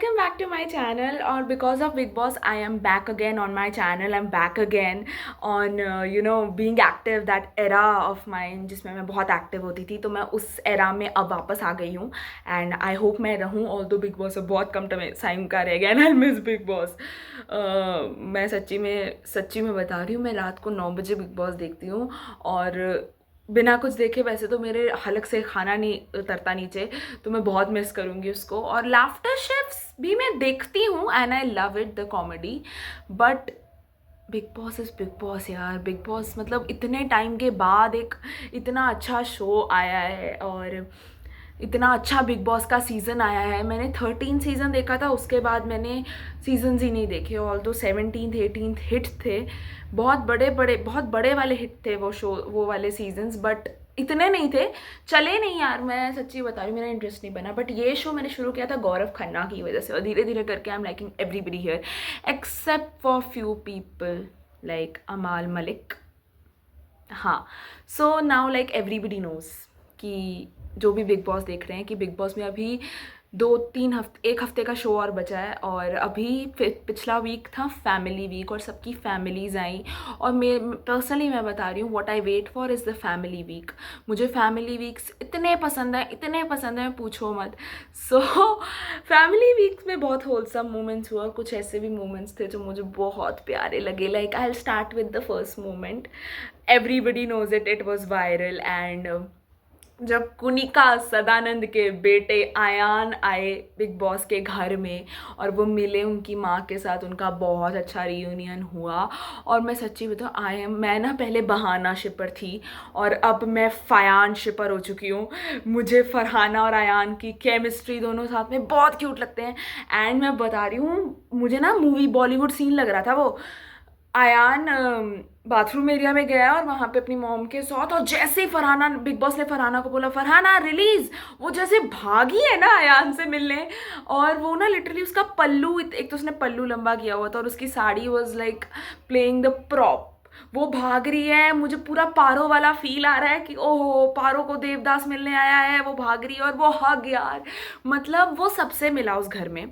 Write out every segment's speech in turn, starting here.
welcome back to my channel. और because of Big Boss, I am back again on my channel. I'm back again on being active. That era of mine जिसमें मैं बहुत active होती थी, तो मैं उस era में अब वापस आ गई हूँ. And I hope मैं रहूँ. Although Big Boss अब बहुत कम टाइम का रह गया, and I miss Big Boss. मैं सच्ची में बता रही हूँ, मैं रात को 9 बजे Big Boss देखती हूँ और बिना कुछ देखे वैसे तो मेरे हलक से खाना नहीं उतरता नीचे, तो मैं बहुत मिस करूँगी उसको. और लाफ्टर शेफ्स भी मैं देखती हूँ and I love it, the comedy. But big boss is big boss यार. बिग बॉस मतलब इतने टाइम के बाद एक इतना अच्छा शो आया है और इतना अच्छा बिग बॉस का सीज़न आया है. मैंने 13 सीज़न देखा था, उसके बाद मैंने सीजन्स ही नहीं देखे. ऑल दो 17th 18th हिट थे, बहुत बड़े वाले हिट थे वो वाले सीजन्स, बट इतने नहीं थे, चले नहीं यार. मैं सच्ची बता रही हूँ, मेरा इंटरेस्ट नहीं बना. बट ये शो मैंने शुरू किया था गौरव खन्ना की वजह से, और धीरे धीरे करके I am liking everybody here except for few people like Amaal Malik. हाँ, so now like everybody knows कि जो भी बिग बॉस देख रहे हैं कि बिग बॉस में अभी 2-3 हफ्ते, 1 हफ्ते का शो और बचा है. और अभी पिछला वीक था फैमिली वीक और सबकी फैमिलीज़ आई. और मैं बता रही हूँ, what I wait for is the family week. मुझे फैमिली वीक्स इतने पसंद है पूछो मत. सो फैमिली वीक में बहुत होलसम मोमेंट्स हुआ, कुछ ऐसे भी मोमेंट्स थे जो मुझे बहुत प्यारे लगे. Like I will start with the first moment. Everybody knows it was viral. And जब कुनिका सदानंद के बेटे आयान आए बिग बॉस के घर में और वो मिले उनकी माँ के साथ, उनका बहुत अच्छा रियूनियन हुआ. और मैं सच्ची बताऊँ, मैं ना पहले बहाना शिपर थी और अब मैं फयान शिपर हो चुकी हूँ. मुझे फरहाना और आयान की केमिस्ट्री दोनों साथ में बहुत क्यूट लगते हैं. एंड मैं बता रही हूँ, मुझे ना मूवी बॉलीवुड सीन लग रहा था वो. आयान बाथरूम एरिया में गया और वहाँ पे अपनी मॉम के साथ, और जैसे ही फरहाना, बिग बॉस ने फरहाना को बोला फरहाना रिलीज, वो जैसे भागी है ना आयान से मिलने. और वो ना लिटरली उसका पल्लू, एक तो उसने पल्लू लंबा किया हुआ था और उसकी sari was like playing the prop. वो भाग रही है, मुझे पूरा पारो वाला फील आ रहा है कि ओहो पारो को देवदास मिलने आया है. वो भाग रही है और वो हग यार, मतलब वो सबसे मिला उस घर में,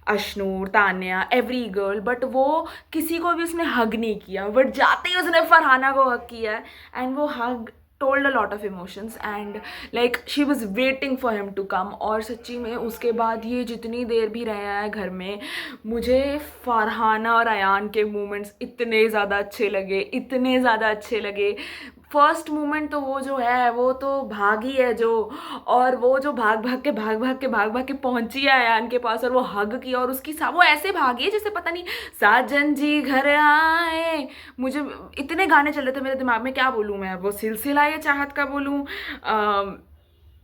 Ashnoor, Tanya, every girl. But वो किसी को भी उसने हग नहीं किया, बट जाते ही उसने फरहाना को हग किया. एंड वो hug told a lot of emotions and like she was waiting for him to come. और सच्ची में उसके बाद ये जितनी देर भी रहा है घर में, मुझे फरहाना और अयान के मोमेंट्स इतने ज़्यादा अच्छे लगे. फर्स्ट मोमेंट तो वो जो है वो तो भागी है जो, और वो जो भाग भाग के पहुंची है अयान के पास और वो हग किया. और उसकी वो ऐसे भागी है जैसे पता नहीं साजन जी घर आए. मुझे इतने गाने चल रहे थे मेरे दिमाग में, क्या बोलूँ मैं, वो सिलसिला ये चाहत का बोलूँ,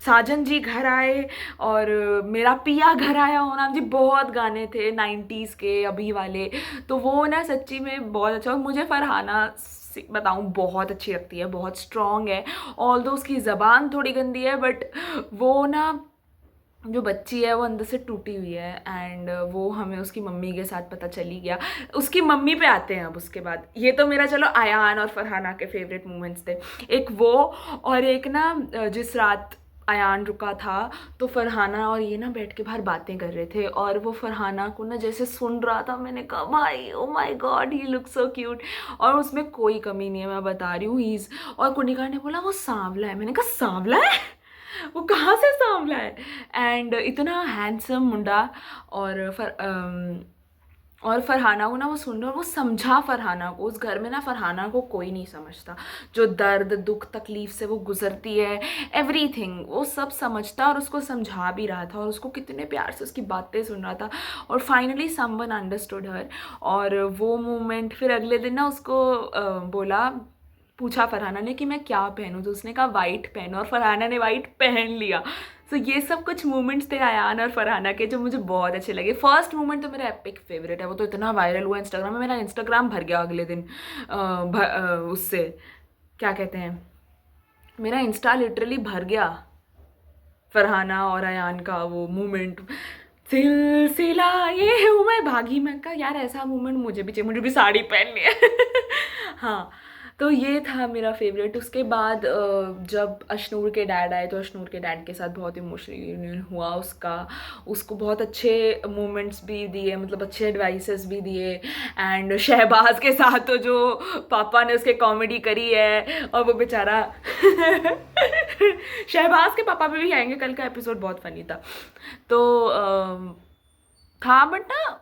साजन जी घर आए, और मेरा पिया घर आया होना जी, बहुत गाने थे 90s के अभी वाले. तो वो ना सच्ची में बहुत अच्छा. और मुझे फरहाना बताऊँ बहुत अच्छी लगती है, बहुत स्ट्रॉन्ग है. ऑल्दो उसकी ज़बान थोड़ी गंदी है, बट वो ना जो बच्ची है वो अंदर से टूटी हुई है. एंड वो हमें उसकी मम्मी के साथ पता चली गया. उसकी मम्मी पे आते हैं अब उसके बाद. ये तो मेरा चलो आयान और फरहाना के फेवरेट मोमेंट्स थे, एक वो. और एक ना जिस रात अयान रुका था तो फरहाना और ये ना बैठ के बाहर बातें कर रहे थे और वो फरहाना को ना जैसे सुन रहा था. मैंने कहा भाई oh my God he look so cute. और उसमें कोई कमी नहीं है, मैं बता रही हूँ हीज. और कुनिका ने बोला वो सांवला है, मैंने कहा सांवला है, वो कहाँ से सांवला है. एंड इतना हैंडसम मुंडा. और फरहाना को ना वो सुन रहा, और वो समझा फरहाना को. उस घर में ना फरहाना को कोई नहीं समझता, जो दर्द दुख तकलीफ से वो गुजरती है, एवरीथिंग वो सब समझता और उसको समझा भी रहा था. और उसको कितने प्यार से उसकी बातें सुन रहा था. और फाइनली समवन अंडरस्टूड हर. और वो मोमेंट फिर अगले दिन ना उसको पूछा फरहाना ने कि मैं क्या पहनूं, तो उसने कहा वाइट पहनो, और फरहाना ने वाइट पहन लिया. तो ये सब कुछ मोमेंट्स थे अयान और फरहाना के जो मुझे बहुत अच्छे लगे. फर्स्ट मोमेंट तो मेरा एपिक फेवरेट है, वो तो इतना वायरल हुआ इंस्टाग्राम में, मेरा इंस्टाग्राम भर गया अगले दिन. उससे क्या कहते हैं, मेरा इंस्टा लिटरली भर गया फरहाना और अयान का वो मोमेंट. सिलसिला ये हूँ मैं भागी, मैं कहा यार ऐसा मोमेंट मुझे भी चाहिए, मुझे भी साड़ी पहननी है. हाँ, तो ये था मेरा फेवरेट। उसके बाद जब अशनूर के डैड आए तो अशनूर के डैड के साथ बहुत इमोशनली यूनियन हुआ उसका। उसको बहुत अच्छे मोमेंट्स भी दिए, मतलब अच्छे एडवाइसेस भी दिए। एंड शहबाज के साथ तो जो पापा ने उसके कॉमेडी करी है, और वो बेचारा शहबाज के पापा पे भी आएंगे, कल का एपिसोड बहुत फनी था। तो था, बट ना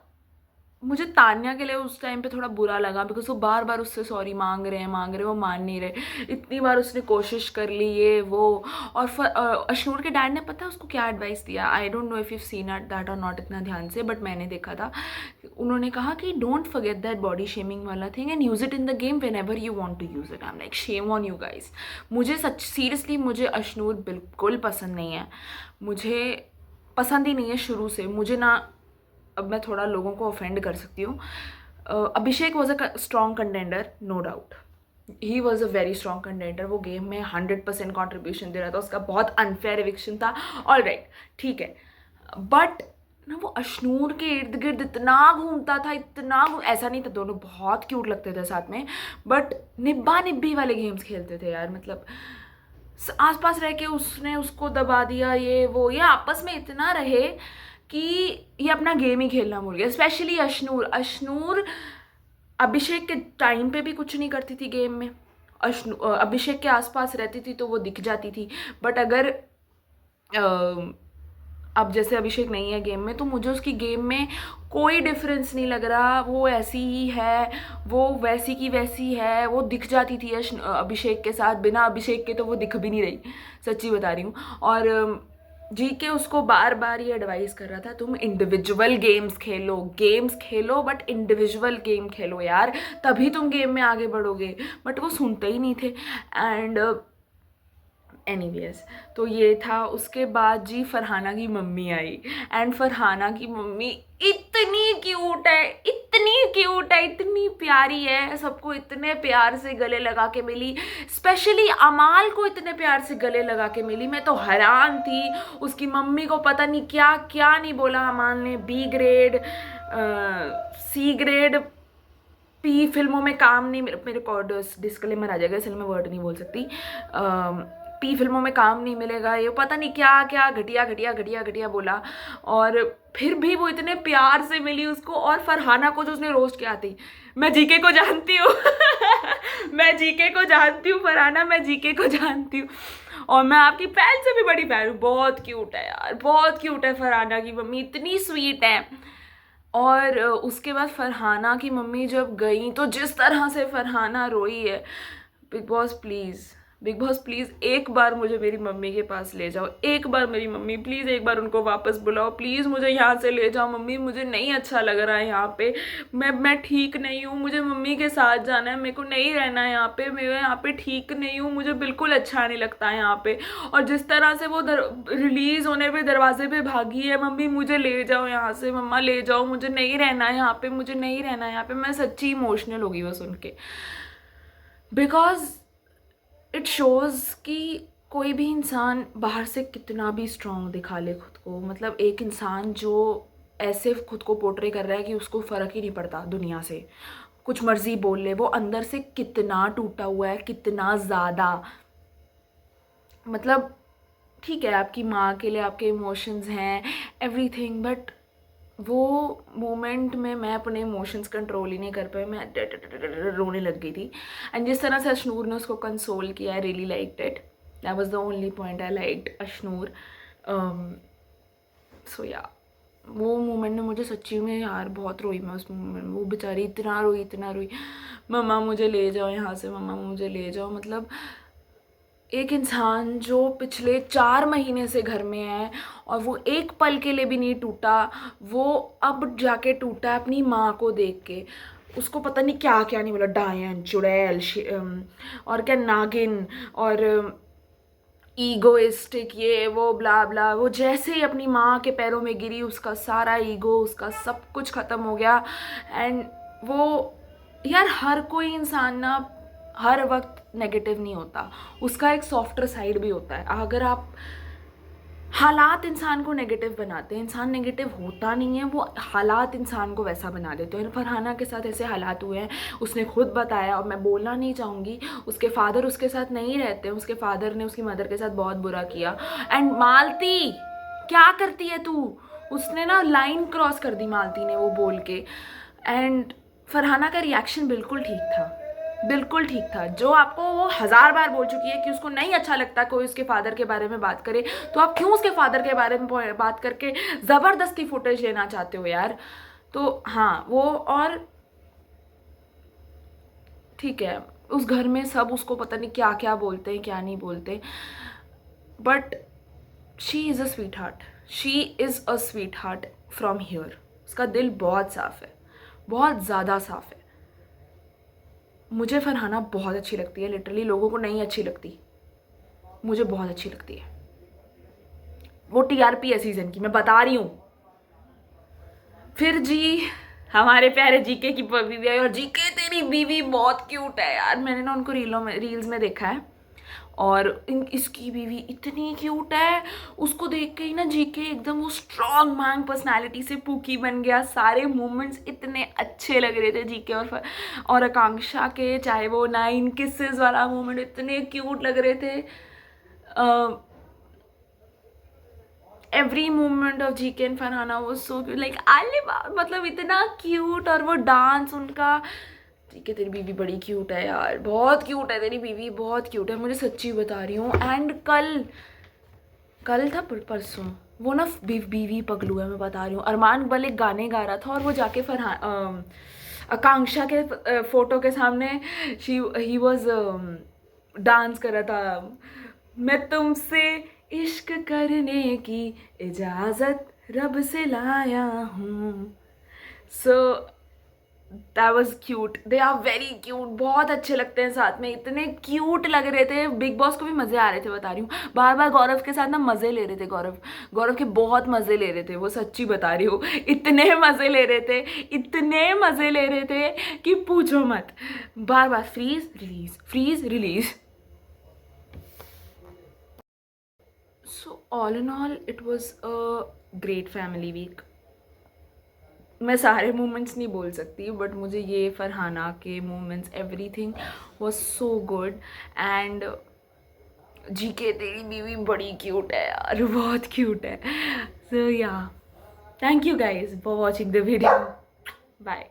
मुझे तान्या के लिए उस टाइम पे थोड़ा बुरा लगा, बिकॉज वो बार बार उससे सॉरी मांग रहे हैं, वो मान नहीं रहे। इतनी बार उसने कोशिश कर ली ये वो। और अशनूर के डैड ने पता है उसको क्या एडवाइस दिया? I don't know if you seen that और नॉट इतना ध्यान से, बट मैंने देखा था। उन्होंने कहा कि don't forget that body shaming वाला thing and use it in the game whenever you want to use it. I am like shame on you guys. मुझे सच सीरियसली मुझे अशनूर बिल्कुल पसंद नहीं है, मुझे पसंद ही नहीं है शुरू से। मुझे ना, अब मैं थोड़ा लोगों को ऑफेंड कर सकती हूँ, Abhishek was a strong contender, no doubt, he was a very strong contender. वो गेम में 100% कॉन्ट्रीब्यूशन दे रहा था, उसका बहुत अनफेयर एविक्शन था, ऑल राइट, ठीक है। बट ना वो अशनूर के इर्द गिर्द इतना घूमता था, इतना ऐसा नहीं था, दोनों बहुत क्यूट लगते थे साथ में, बट निब्बा निब्बी वाले गेम्स खेलते थे यार। मतलब आसपास रह के उसने उसको दबा दिया, ये आपस में इतना रहे कि ये अपना गेम ही खेलना भूल गया। स्पेशली अशनूर अभिषेक के टाइम पे भी कुछ नहीं करती थी गेम में। अभिषेक के आसपास रहती थी तो वो दिख जाती थी, बट अगर अब जैसे अभिषेक नहीं है गेम में, तो मुझे उसकी गेम में कोई डिफरेंस नहीं लग रहा। वो ऐसी ही है, वो वैसी की वैसी है, वो दिख जाती थी अभिषेक के साथ, बिना अभिषेक के तो वो दिख भी नहीं रही, सच्ची बता रही हूँ। और जीके उसको बार बार ये एडवाइस कर रहा था, तुम individual games Khelo but individual game खेलो यार, तभी तुम गेम में आगे बढ़ोगे। बट वो सुनते ही नहीं थे। एंड एनीवेज, तो ये था। उसके बाद जी फरहाना की मम्मी आई, एंड फरहाना की मम्मी इतनी क्यूट है, इतनी प्यारी है, सबको इतने प्यार से गले लगा के मिली, स्पेशली अमाल को इतने प्यार से गले लगा के मिली। मैं तो हैरान थी। उसकी मम्मी को पता नहीं क्या क्या नहीं बोला अमाल ने, B grade, C grade, P फिल्मों में काम नहीं, मेरे को डिस्क्लेमर आ जाएगा इसलिए मैं वर्ड नहीं बोल सकती। P फिल्मों में काम नहीं मिलेगा, ये पता नहीं क्या क्या घटिया बोला। और फिर भी वो इतने प्यार से मिली उसको। और फरहाना को जो उसने रोस्ट किया थी, मैं जीके को जानती हूँ मैं जीके को जानती हूँ फरहाना, मैं जीके को जानती हूँ, और मैं आपकी फैन से भी बड़ी फैन हूँ। बहुत क्यूट है यार, बहुत क्यूट है फरहाना की मम्मी, इतनी स्वीट है। और उसके बाद फरहाना की मम्मी जब गई तो जिस तरह से फरहाना रोई है, बिग बॉस प्लीज़ एक बार मुझे मेरी मम्मी के पास ले जाओ, एक बार मेरी मम्मी प्लीज़, एक बार उनको वापस बुलाओ प्लीज़, मुझे यहाँ से ले जाओ मम्मी, मुझे नहीं अच्छा लग रहा है यहाँ पे, मैं ठीक नहीं हूँ, मुझे मम्मी के साथ जाना है, मेरे को नहीं रहना है यहाँ पे, मैं यहाँ पे ठीक नहीं हूँ, मुझे बिल्कुल अच्छा नहीं लगता है यहाँ पे। और जिस तरह से वो रिलीज़ होने पे दरवाजे पे भागी है, मम्मी मुझे ले जाओ यहाँ से, मम्मा ले जाओ, मुझे नहीं रहना है यहाँ पे, मुझे नहीं रहना है यहाँ पे, मैं सच्ची इमोशनल होगी वो सुन के। बिकॉज इट शोज़ कि कोई भी इंसान बाहर से कितना भी स्ट्रॉन्ग दिखा ले खुद को, मतलब एक इंसान जो ऐसे खुद को पोर्ट्रे कर रहा है कि उसको फ़र्क ही नहीं पड़ता दुनिया से, कुछ मर्जी बोल ले, वो अंदर से कितना टूटा हुआ है, कितना ज़्यादा। मतलब ठीक है, आपकी माँ के लिए आपके इमोशंस हैं, एवरीथिंग, बट वो मोमेंट में मैं अपने इमोशंस कंट्रोल ही नहीं कर पाई, मैं रोने लग गई थी। एंड जिस तरह से अशनूर ने उसको कंसोल किया, I really liked it, that was the only point I liked Ashnoor. So yeah वो मोमेंट ने मुझे सच्ची में यार बहुत रोई मैं उस मोमेंट में। वो बेचारी इतना रोई, मम्मा मुझे ले जाओ यहाँ से, मम्मा मुझे ले जाओ। मतलब एक इंसान जो पिछले 4 महीने से घर में है और वो एक पल के लिए भी नहीं टूटा, वो अब जाके टूटा अपनी माँ को देख के। उसको पता नहीं क्या क्या नहीं बोला, डायन, चुड़ैल, और क्या नागिन, और ईगोइस्टिक, ये वो ब्ला ब्ला। वो जैसे ही अपनी माँ के पैरों में गिरी, उसका सारा ईगो, उसका सब कुछ ख़त्म हो गया। एंड वो यार, हर कोई इंसान ना हर वक्त नेगेटिव नहीं होता, उसका एक सॉफ्टर साइड भी होता है। अगर आप हालात इंसान को नेगेटिव बनाते हैं, इंसान नेगेटिव होता नहीं है, वो हालात इंसान को वैसा बना देते हैं। फरहाना के साथ ऐसे हालात हुए हैं, उसने खुद बताया, और मैं बोलना नहीं चाहूँगी। उसके फादर उसके साथ नहीं रहते, उसके फादर ने उसकी मदर के साथ बहुत बुरा किया। एंड मालती, क्या करती है तू? उसने ना लाइन क्रॉस कर दी मालती ने वो बोल के। एंड फरहाना का रिएक्शन बिल्कुल ठीक था, बिल्कुल ठीक था। जो आपको वो 1000 बार बोल चुकी है कि उसको नहीं अच्छा लगता कोई उसके फादर के बारे में बात करे, तो आप क्यों उसके फादर के बारे में बात करके ज़बरदस्ती फुटेज लेना चाहते हो यार? तो हाँ, वो, और ठीक है, उस घर में सब उसको पता नहीं क्या क्या बोलते हैं, क्या नहीं बोलते, but she is a sweet heart, she is a sweet heart from here. उसका दिल बहुत साफ़ है, बहुत ज़्यादा साफ़ है। मुझे फरहाना बहुत अच्छी लगती है, लिटरली लोगों को नहीं अच्छी लगती, मुझे बहुत अच्छी लगती है। वो टीआरपी है सीजन की, मैं बता रही हूँ। फिर जी, हमारे प्यारे जीके की बीवी आई, और जीके तेरी बीवी बहुत क्यूट है यार। मैंने ना उनको रील्स में देखा है, और इसकी बीवी इतनी क्यूट है। उसको देख के ही ना जीके एकदम वो स्ट्रॉन्ग मैन पर्सनालिटी से पूकी बन गया। सारे मोमेंट्स इतने अच्छे लग रहे थे जीके और आकांक्षा के, चाहे वो 9 किसेस वाला मोमेंट इतने क्यूट लग रहे थे। Every moment of GK and Farhana वो सो क्यूट, लाइक मतलब इतना क्यूट। और वो डांस उनका, जीके तेरी बीवी बड़ी क्यूट है यार, बहुत क्यूट है तेरी बीवी, बहुत क्यूट है, मुझे सच्ची बता रही हूँ। एंड कल था परसों, वो ना बीवी पगलू है, मैं बता रही हूँ। अरमान बल एक गाने गा रहा था, और वो जाके आकांक्षा के फोटो के सामने ही वॉज डांस कर रहा था। मैं तुमसे इश्क करने की इजाज़त रब से लाया हूँ। So that was cute, they are very cute, बहुत अच्छे लगते हैं साथ में, इतने क्यूट लग रहे थे। बिग बॉस को भी मज़े आ रहे थे, बता रही हूँ। बार बार गौरव के साथ ना मज़े ले रहे थे, गौरव के बहुत मज़े ले रहे थे वो, सच्ची बता रही हूँ। इतने मज़े ले रहे थे, इतने मज़े ले रहे थे कि पूछो मत। बार बार freeze release, freeze release. So all in all it was a great family week. मैं सारे मोमेंट्स नहीं बोल सकती, बट मुझे ये फरहाना के moments, everything was so good. And GK तेरी बीवी बड़ी क्यूट है यार, बहुत क्यूट है। So ya, thank you guys for watching the video, bye.